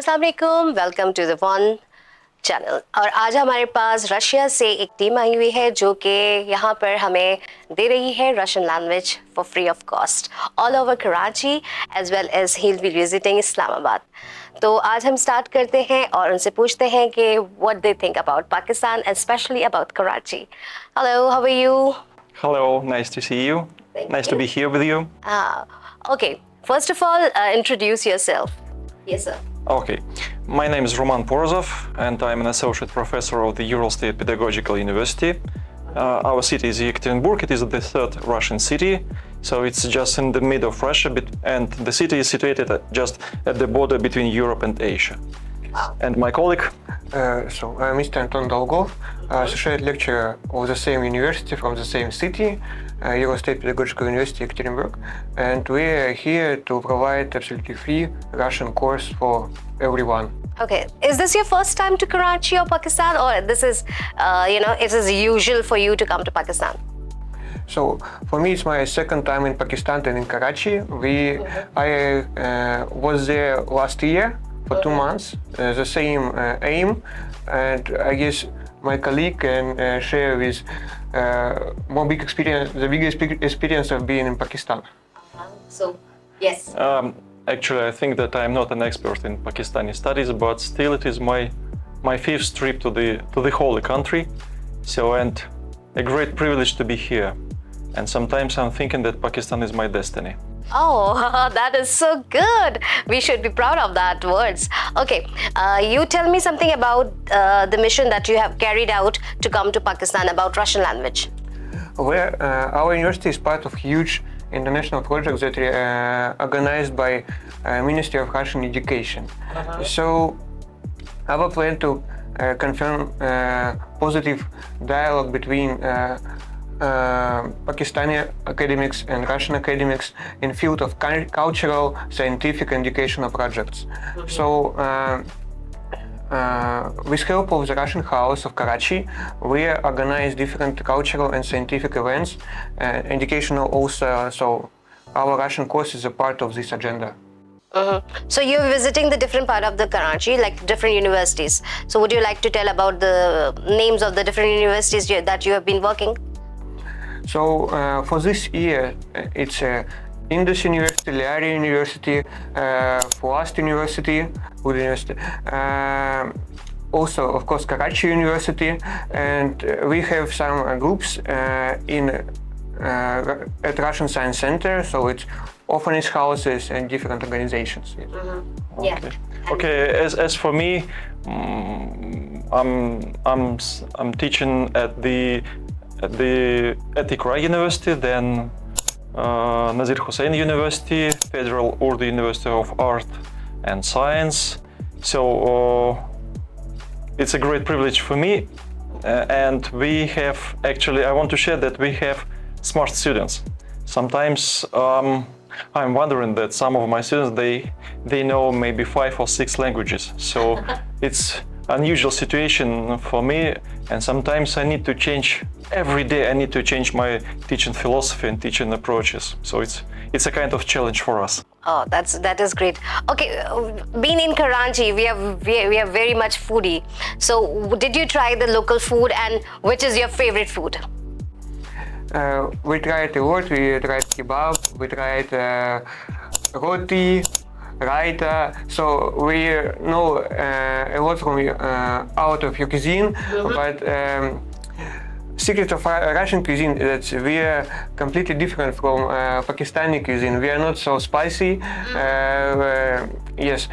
अस्सलाम वालेकुम, welcome to the one channel. और आज हमारे पास रशिया से एक टीम आई हुई है जो कि यहाँ पर हमें दे रही है Russian language for free of cost all over Karachi as well as he will be visiting Islamabad. तो आज हम स्टार्ट करते हैं और उनसे पूछते हैं कि what they think about Pakistan and specially about Karachi. Hello, how are you? Hello, nice to see you. Thank Nice you. to be here with you. Okay, first of all, introduce yourself. Yes, sir. Okay, my name is Roman Porozov and I'm an associate professor of the Ural State Pedagogical University. Our city is Yekaterinburg. It is the third Russian city, so it's just in the middle of Russia, and the city is situated just at the border between Europe and Asia. Wow. And my colleague, I'm Mr. Anton Dolgov, associate lecturer of the same university from the same city, Ural State Pedagogical University, Yekaterinburg, and we are here to provide absolutely free Russian course for everyone. Okay, is this your first time to Karachi or Pakistan, or this is, it is usual for you to come to Pakistan? So for me, it's my second time in Pakistan and in Karachi. I was there last year for 2 months, the same aim, and I guess my colleague can share with the biggest experience of being in Pakistan. So, yes. actually, I think that I'm not an expert in Pakistani studies, but still, it is my fifth trip to the holy country. So, and a great privilege to be here. And sometimes I'm thinking that Pakistan is my destiny. Oh, that is so good. We should be proud of that words. Okay, you tell me something about the mission that you have carried out to come to Pakistan about Russian language. Our university is part of huge international projects that are organized by Ministry of Russian Education. So our plan to confirm positive dialogue between Pakistani academics and Russian academics in field of cultural, scientific, and educational projects. So, with help of the Russian House of Karachi, we organize different cultural and scientific events, educational also. So, our Russian course is a part of this agenda. So you're visiting the different part of the Karachi, like different universities. So would you like to tell about the names of the different universities that you have been working? So for this year, it's Indus University, Liari University, Fuast University, Wood University, also of course Karachi University, and we have some groups at Russian Science Center. So it's orphanage houses and different organizations. Yes. Yeah. Okay. As for me, I'm teaching at the Iqra University, then Nazir Hussain University, Federal Urdu University of Art and Science. So it's a great privilege for me, and we have actually, I want to share that we have smart students. Sometimes I'm wondering that some of my students, they know maybe 5 or 6 languages. So it's unusual situation for me, and sometimes I need to change every day. I need to change my teaching philosophy and teaching approaches. So it's a kind of challenge for us. Oh, that is great. Okay, being in Karachi, we are very much foodie. So did you try the local food, and which is your favorite food? We tried a lot. We tried kebab. We tried roti, raita. So we know a lot from out of your cuisine, but secret of Russian cuisine is that we are completely different from Pakistani cuisine. We are not so spicy. Yes.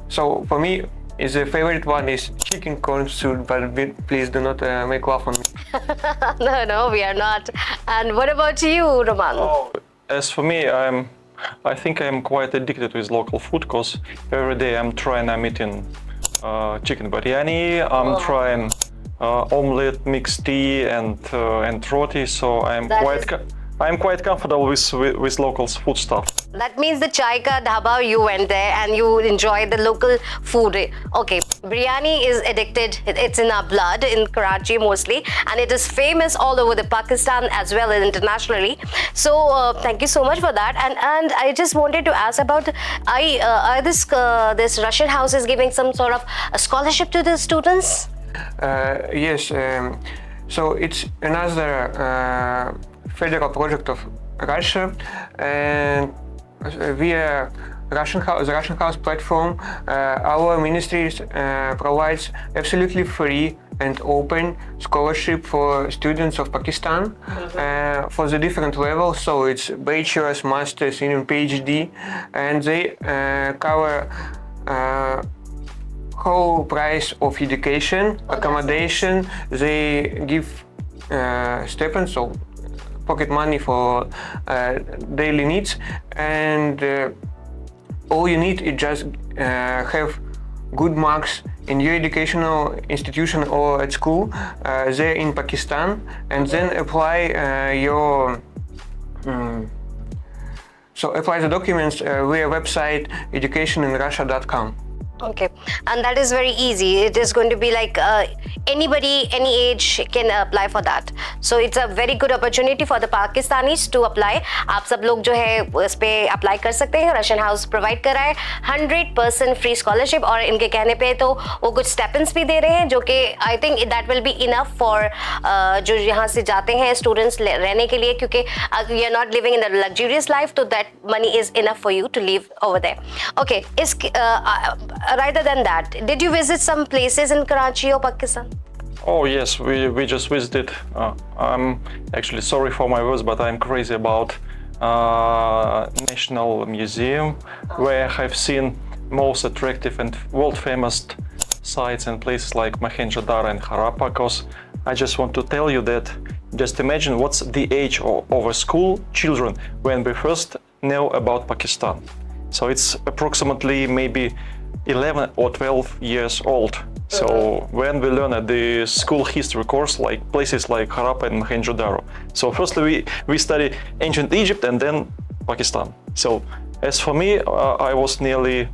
So for me, the favorite one is chicken corn soup, but please do not make laugh on me. No, we are not. And what about you, Roman? Oh, as for me, I think I'm quite addicted with local food, because every day I'm eating chicken biryani. I'm trying omelette, mixed tea, and roti. So I'm I'm quite comfortable with locals food stuff. That means the chai ka dhaba, you went there and you enjoyed the local food. Okay, biryani is addicted. It's in our blood in Karachi mostly, and it is famous all over the Pakistan as well as internationally. So thank you so much for that. And I just wanted to ask about this Russian house is giving some sort of a scholarship to the students. Yes. So it's another federal project of Russia, and via the Russian House platform, our ministry provides absolutely free and open scholarship for students of Pakistan for the different levels. So it's bachelor's, master's, even PhD, and they cover whole price of education, accommodation. They give stipends, so pocket money for daily needs, and all you need is just have good marks in your educational institution or at school there in Pakistan, and then apply apply the documents via website educationinrussia.com. Okay, and that is very easy. It is going to be like anybody, any age can apply for that. So it's a very good opportunity for the Pakistanis to apply. आप सब लोग जो है उस पे apply कर सकते हैं. Russian House provide कर रहा है 100% free scholarship, और इनके कहने पे तो वो कुछ stipends भी दे रहे हैं, जो कि I think that will be enough for जो यहाँ से जाते हैं students रहने के लिए, क्योंकि you are not living in a luxurious life, so that money is enough for you to live over there. Okay, rather than that, did you visit some places in Karachi or Pakistan? Oh yes, we just visited. I'm actually sorry for my words, but I'm crazy about National Museum, where I've seen most attractive and world famous sites and places like Mohenjo-daro and Harappa. Because I just want to tell you that just imagine what's the age of our school children when we first know about Pakistan. So it's approximately maybe 11 or 12 years old. So when we learn at the school history course, like places like Harappa and Mohenjo-daro. So firstly we study ancient Egypt and then Pakistan. So as for me, I was nearly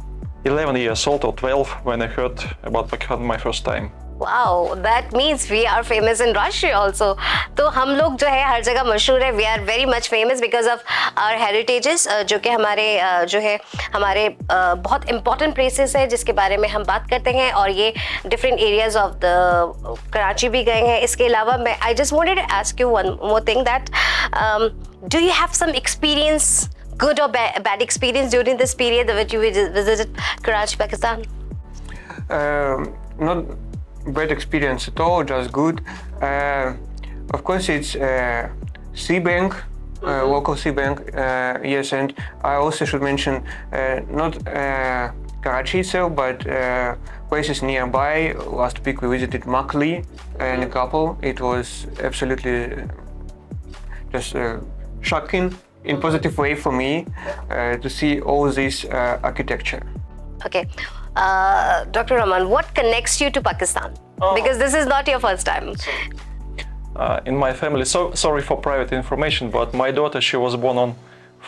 11 years old or 12 when I heard about Pakistan my first time. Wow, that means we are famous in Russia also. तो हम लोग जो है हर जगह मशहूर है. We are very much famous because of our heritages, जो कि हमारे जो है हमारे बहुत important places है जिसके बारे में हम बात करते हैं, और ये different areas of the Karachi भी गए हैं. इसके अलावा मैं I just wanted to ask you one more thing, that do you have some experience, good or bad experience during this period that you visited Karachi, Pakistan? Not bad experience at all, just good. Of course, it's C Bank, local C Bank. Yes, and I also should mention not Karachi itself, but places nearby. Last week we visited Makli and a couple. It was absolutely just shocking in positive way for me to see all this architecture. Okay. Dr. Rahman, what connects you to Pakistan? Because this is not your first time. In my family, so sorry for private information, but my daughter, she was born on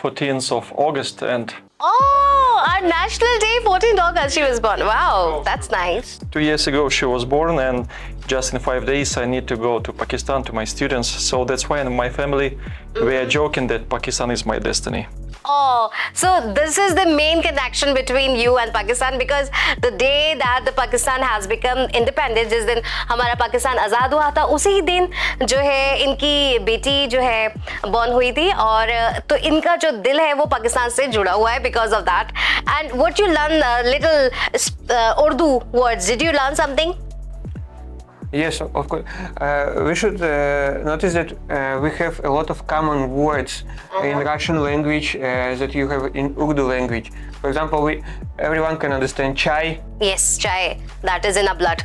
14th of August, and our national day, 14th August, she was born. Wow, that's nice. 2 years ago she was born, and just in 5 days I need to go to Pakistan to my students. So that's why in my family we are joking that Pakistan is my destiny. Oh, so this is the main connection between you and Pakistan, because the day that the Pakistan has become independent, जिस दिन हमारा पाकिस्तान आज़ाद हुआ था, उसी दिन जो है इनकी बेटी जो है born हुई थी, और तो इनका जो दिल है वो पाकिस्तान से जुड़ा हुआ है because of that. And what you learn little Urdu words, did you learn something? Yes, of course. We should notice that we have a lot of common words in Russian language that you have in Urdu language. For example, everyone can understand chai. Yes, chai. That is in our blood.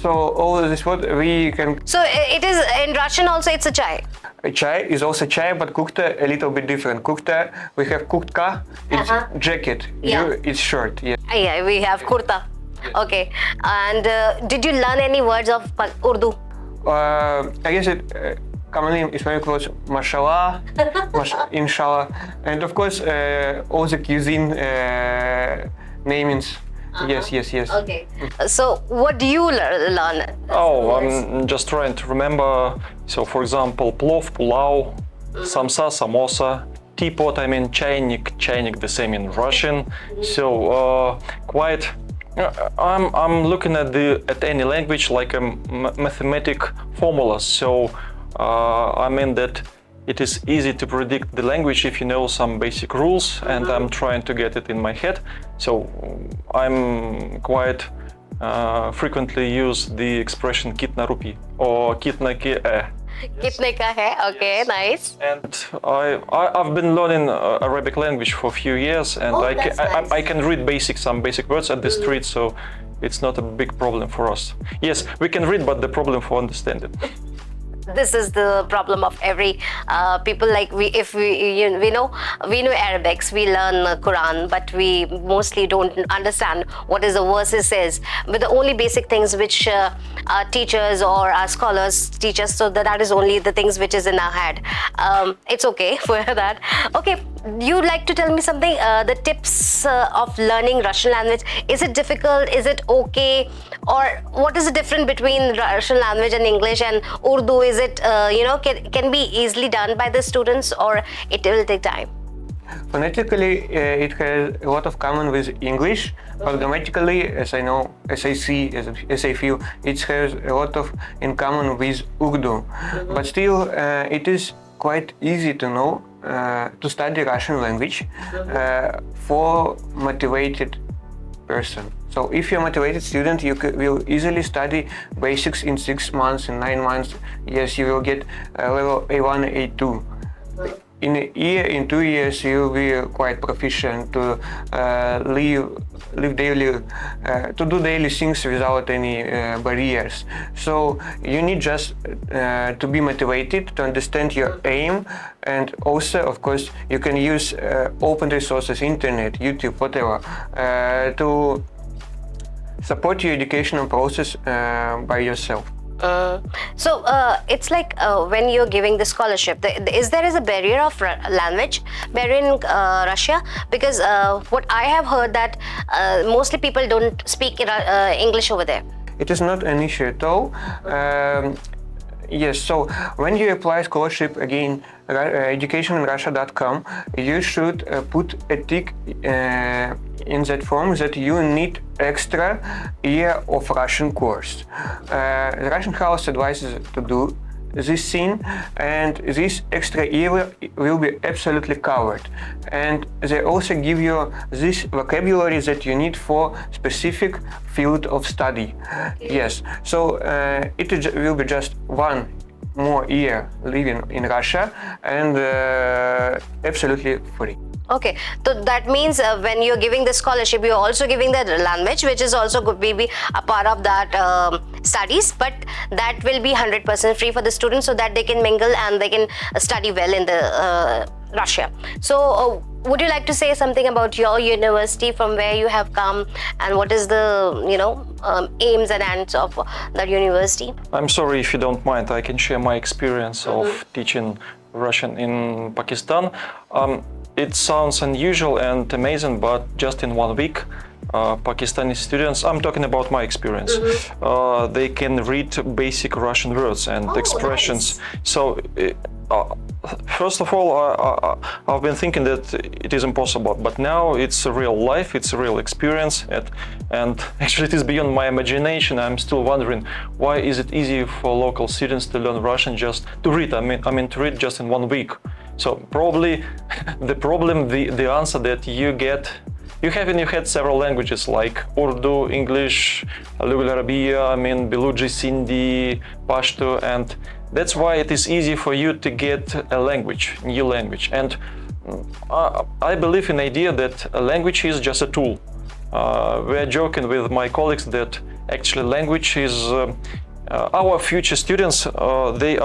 So all this word we can. So it is in Russian also. It's a chai. Chai is also chai, but kukta a little bit different. Kukta, we have kurtka. It's jacket. Yeah. It's shirt. Yeah. Yeah, we have kurta. Okay, and did you learn any words of Urdu? I guess common name is very close, mashallah, inshallah, and of course all the cuisine namings. Yes, yes, yes. Okay. So what do you learn? Oh, I'm just trying to remember. So, for example, plov, pulao, samsa, samosa, teapot, I mean chainik, the same in Russian. So, quite. I'm looking at any language like a mathematic formula. So, I mean that it is easy to predict the language if you know some basic rules, and I'm trying to get it in my head. So I'm quite frequently use the expression kitna rupi or kitna ke hai. Kitne ka hai? Okay, nice. And I've been learning Arabic language for a few years, and That's nice. I can read some basic words at the street, so it's not a big problem for us. Yes, we can read, but the problem for understand it. This is the problem of every people. Like we know Arabics, we learn Quran, but we mostly don't understand what is the verses says. But the only basic things which our teachers or our scholars teach us, so that is only the things which is in our head. It's okay for that. Okay, you'd like to tell me something? The tips of learning Russian language. Is it difficult? Is it okay? Or what is the difference between Russian language and English and Urdu? Is it can be easily done by the students, or it will take time? Phonetically, it has a lot of common with English, but grammatically, as I see, as I feel, it has a lot of in common with Urdu. But still, it is quite easy to know to study Russian language for motivated person. So if you're a motivated student, you will easily study basics in 6 months, in 9 months. Yes, you will get level A1, A2. In a year, in 2 years, you will be quite proficient to live daily, to do daily things without any barriers. So you need just to be motivated, to understand your aim, and also, of course, you can use open resources, internet, YouTube, whatever, to support your educational process by yourself. So it's like when you're giving the scholarship, is there a barrier of language barrier in Russia? Because what I have heard that mostly people don't speak English over there. It is not an issue at all. Yes, so when you apply scholarship, again, educationinrussia.com, you should put a tick in that form that you need extra year of Russian course. The Russian House advises to do this thing, and this extra year will be absolutely covered. And they also give you this vocabulary that you need for specific field of study. Yes, so it will be just 1 more year living in Russia, and absolutely free. Okay, so that means when you're giving the scholarship, you're also giving the language, which is also could be a part of that studies, but that will be 100% free for the students, so that they can mingle and they can study well in the Russia. So would you like to say something about your university, from where you have come, and what is the aims and ends of that university? I'm sorry, if you don't mind, I can share my experience of teaching Russian in Pakistan. It sounds unusual and amazing, but just in 1 week, Pakistani students, I'm talking about my experience, they can read basic Russian words and expressions. Nice. So, first of all, I've been thinking that it is impossible, but now it's a real life, it's a real experience, and actually it is beyond my imagination. I'm still wondering, why is it easy for local students to learn Russian just to read? I mean to read just in 1 week. So probably the answer that you have in your head several languages like Urdu, English, Lugha Arabiya, Beluji, Sindhi, Pashto, and that's why it is easy for you to get a new language. And I believe in the idea that a language is just a tool. We're joking with my colleagues that actually language is our future students. They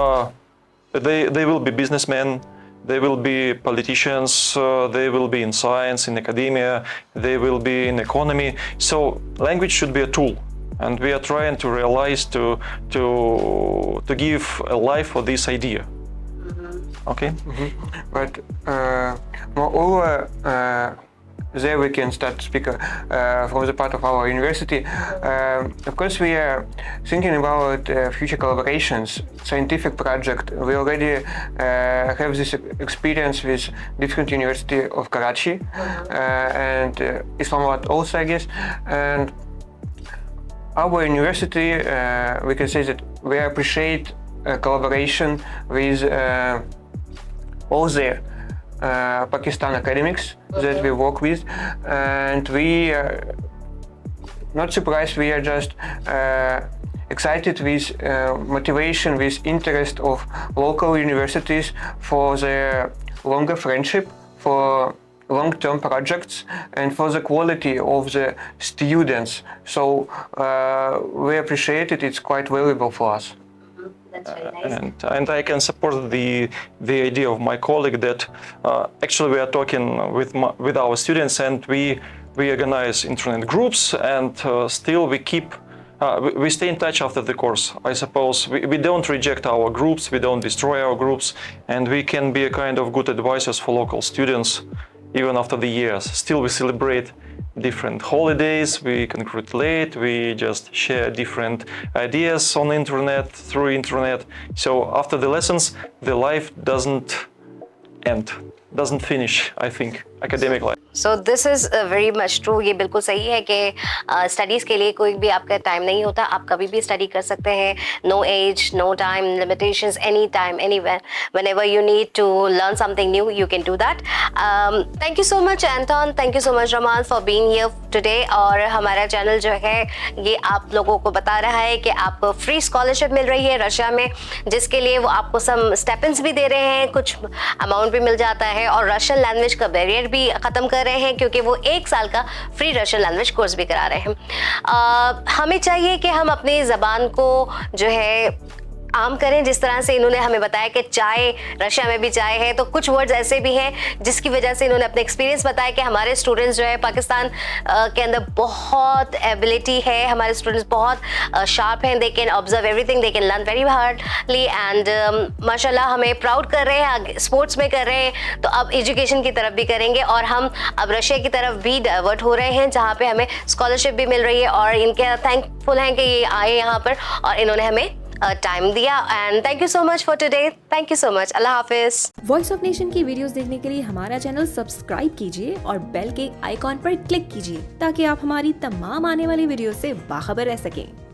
will be businessmen. They will be politicians, they will be in science, in academia, they will be in economy. So language should be a tool, and we are trying to realize to give a life for this idea. Okay. But moreover, there we can start to speak from the part of our university. Of course, we are thinking about future collaborations, scientific project. We already have this experience with different university of Karachi and Islamabad also, I guess. And our university, we can say that we appreciate collaboration with all the Pakistan academics that we work with, and we are not surprised, we are just excited with motivation, with interest of local universities for their longer friendship, for long-term projects, and for the quality of the students. So we appreciate it, it's quite valuable for us. That's very nice. And I can support the idea of my colleague that actually we are talking with our students, and we organize internet groups, and still we stay in touch after the course. I suppose we don't reject our groups, we don't destroy our groups, and we can be a kind of good advisors for local students even after the years. Still we celebrate different holidays, we congratulate, we just share different ideas on internet, through internet. So after the lessons, the life doesn't end, doesn't finish, I think, academic life. So this is very much true. ये बिल्कुल सही है कि studies के लिए कोई भी आपका टाइम नहीं होता. आप कभी भी स्टडी कर सकते हैं. No age, no time limitations, any time, anywhere, whenever you need to learn something new, you can do that. Thank you so much Anton, thank you so much Raman for being here today. और हमारा channel जो है ये आप लोगों को बता रहा है कि आपको फ्री स्कॉलरशिप मिल रही है रशिया में, जिसके लिए वो आपको सम स्टेपेंस भी दे रहे हैं, कुछ अमाउंट भी मिल जाता है, और रशियन लैंग्वेज का बैरियर भी ख़त्म कर रहे हैं क्योंकि वो 1 साल का फ्री रशियन लैंग्वेज कोर्स भी करा रहे हैं. हमें चाहिए कि हम अपनी ज़बान को जो है आम करें. जिस तरह से इन्होंने हमें बताया कि चाय, रशिया में भी चाय है, तो कुछ वर्ड्स ऐसे भी हैं जिसकी वजह से इन्होंने अपने एक्सपीरियंस बताया कि हमारे स्टूडेंट्स जो है पाकिस्तान के अंदर बहुत एबिलिटी है, हमारे स्टूडेंट्स बहुत शार्प हैं, they can observe everything, they can learn very hardly, and माशाल्लाह हमें प्राउड कर रहे हैं. स्पोर्ट्स में कर रहे हैं तो अब एजुकेशन की तरफ भी करेंगे, और हम अब रशिया की तरफ भी डाइवर्ट हो रहे हैं जहाँ पे हमें स्कॉलरशिप भी मिल रही है. और इनके थैंकफुल हैं कि ये आए यहाँ पर और इन्होंने हमें टाइम दिया. And thank you so much for today. Thank you so much. Allah Hafiz. Voice of nation की वीडियोस देखने के लिए हमारा चैनल सब्सक्राइब कीजिए और बेल के आइकॉन पर क्लिक कीजिए ताकि आप हमारी तमाम आने वाली वीडियो से बाखबर रह सकें.